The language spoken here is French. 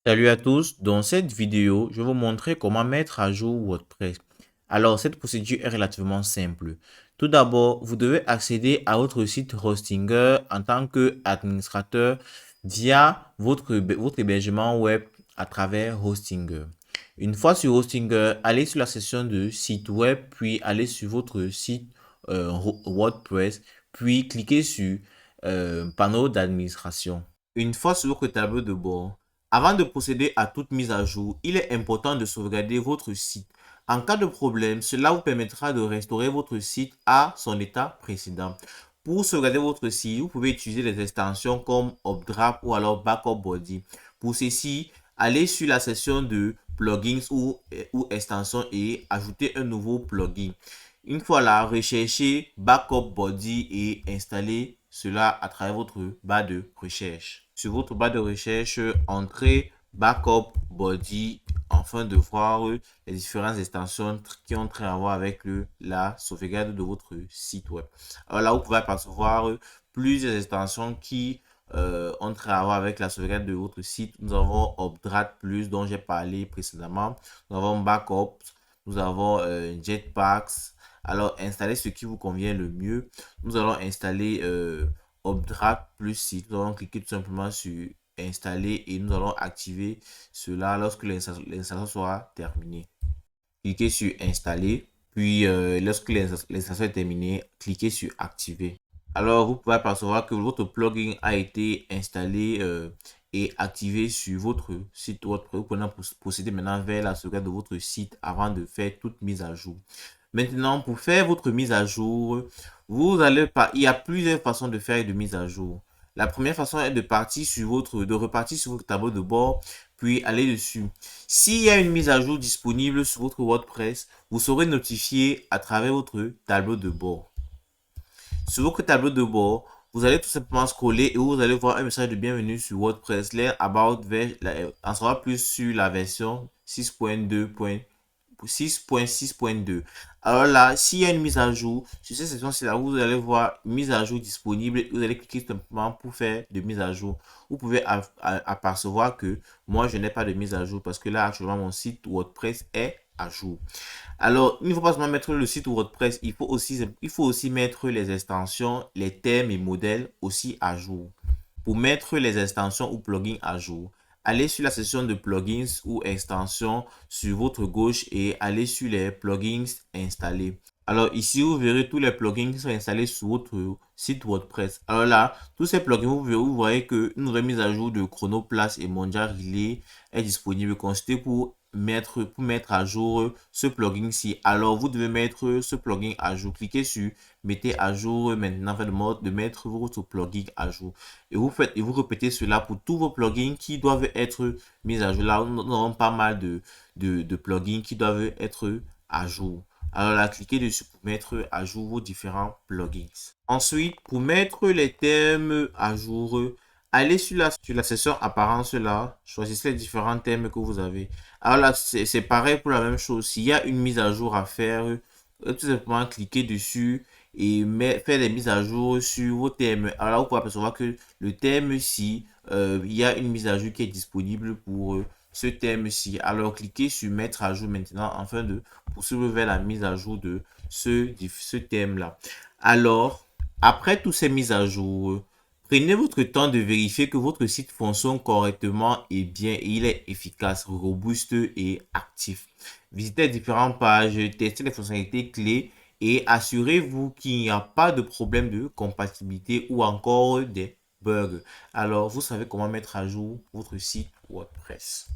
Salut à tous, dans cette vidéo, je vais vous montrer comment mettre à jour WordPress. Alors, cette procédure est relativement simple. Tout d'abord, vous devez accéder à votre site Hostinger en tant qu'administrateur via votre hébergement web à travers Hostinger. Une fois sur Hostinger, allez sur la section de site web, puis allez sur votre site WordPress, puis cliquez sur panneau d'administration. Une fois sur votre tableau de bord, avant de procéder à toute mise à jour, il est important de sauvegarder votre site. En cas de problème, cela vous permettra de restaurer votre site à son état précédent. Pour sauvegarder votre site, vous pouvez utiliser des extensions comme Updraft ou alors Backup Body. Pour ceci, allez sur la section de plugins ou extensions et ajouter un nouveau plugin. Une fois là, recherchez Backup Body et installez cela à travers votre barre de recherche. Sur votre barre de recherche, entrez Backup Body afin de voir les différentes extensions qui ont trait à voir avec la sauvegarde de votre site web. Alors là, vous pouvez apercevoir plusieurs extensions qui ont trait à voir avec la sauvegarde de votre site. Nous avons Updraft Plus dont j'ai parlé précédemment. Nous avons Backup. Nous avons Jetpacks. Alors, installez ce qui vous convient le mieux. Nous allons installer Updraft Plus site. Nous allons cliquer tout simplement sur installer et nous allons activer cela lorsque l'installation sera terminée. Cliquez sur installer, puis lorsque l'installation est terminée, cliquez sur activer. Alors, vous pouvez apercevoir que votre plugin a été installé et activé sur votre site WordPress. Vous pouvez procéder maintenant vers la sauvegarde de votre site avant de faire toute mise à jour. Maintenant, pour faire votre mise à jour, il y a plusieurs façons de faire de mise à jour. La première façon est de repartir sur votre tableau de bord, puis aller dessus. S'il y a une mise à jour disponible sur votre WordPress, vous serez notifié à travers votre tableau de bord. Sur votre tableau de bord, vous allez tout simplement scroller et vous allez voir un message de bienvenue sur WordPress. En saura plus sur la version 6.6.2. Alors là, s'il y a une mise à jour, sur cette section-ci là, vous allez voir mise à jour disponible. Vous allez cliquer simplement pour faire de mise à jour. Vous pouvez apercevoir que moi, je n'ai pas de mise à jour parce que là, actuellement, mon site WordPress est à jour. Alors, il ne faut pas seulement mettre le site WordPress, il faut aussi mettre les extensions, les thèmes et modèles aussi à jour. Pour mettre les extensions ou plugins à jour, allez sur la section de plugins ou extensions sur votre gauche et allez sur les plugins installés. Alors ici, vous verrez tous les plugins qui sont installés sur votre site WordPress. Alors là, tous ces plugins, vous voyez qu'une nouvelle mise à jour de Chronoplace et Mondial Relay est disponible. Consultez pour mettre à jour ce plugin-ci. Alors, vous devez mettre ce plugin à jour. Cliquez sur mettez à jour maintenant, faites le mode de mettre votre plugin à jour. Et vous répétez cela pour tous vos plugins qui doivent être mis à jour. Là, nous avons pas mal de plugins qui doivent être à jour. Alors là, cliquez dessus pour mettre à jour vos différents plugins. Ensuite, pour mettre les thèmes à jour, allez sur la section apparence là, choisissez les différents thèmes que vous avez. Alors là, c'est pareil pour la même chose. S'il y a une mise à jour à faire, tout simplement cliquer dessus et faire des mises à jour sur vos thèmes. Alors là, vous pouvez apercevoir que le thème-ci, il y a une mise à jour qui est disponible pour ce thème-ci. Alors, cliquez sur mettre à jour maintenant afin de poursuivre vers la mise à jour de ce thème-là. Alors, après toutes ces mises à jour, prenez votre temps de vérifier que votre site fonctionne correctement et bien et il est efficace, robuste et actif. Visitez les différentes pages, testez les fonctionnalités clés et assurez-vous qu'il n'y a pas de problème de compatibilité ou encore des bugs. Alors, vous savez comment mettre à jour votre site WordPress.